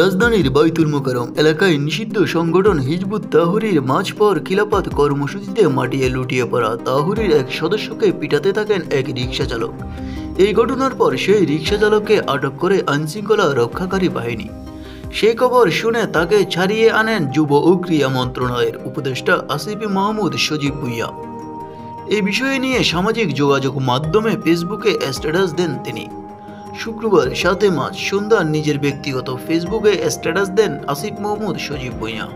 রাজধানীর বাইতুল মোকাররম এলাকায় নিষিদ্ধ সংগঠন হিজবুত তাহরীর মাঝপথ খিলাফত কর্মসূচিতে মাটিয়ে লুটিয়ে পড়া তাহরীর এক সদস্যকে পিটাতে থাকেন এক রিকশা চালক। এই ঘটনার পর সেই রিকশা চালককে আটক করে আইনশৃঙ্খলা রক্ষাকারী বাহিনী। সেই খবর শুনে তাকে ছাড়িয়ে আনেন যুব ও ক্রীড়া মন্ত্রণালয়ের উপদেষ্টা আসিফ মাহমুদ সজীব ভুঁইয়া। এই বিষয় নিয়ে সামাজিক যোগাযোগ মাধ্যমে ফেসবুকে স্ট্যাটাস দেন তিনি। শুক্রবার 7 মার্চ সন্ধ্যা নিজের ব্যক্তিগত ফেসবুকে স্ট্যাটাস দেন আসিফ মাহমুদ সজীব ভুঁইয়া।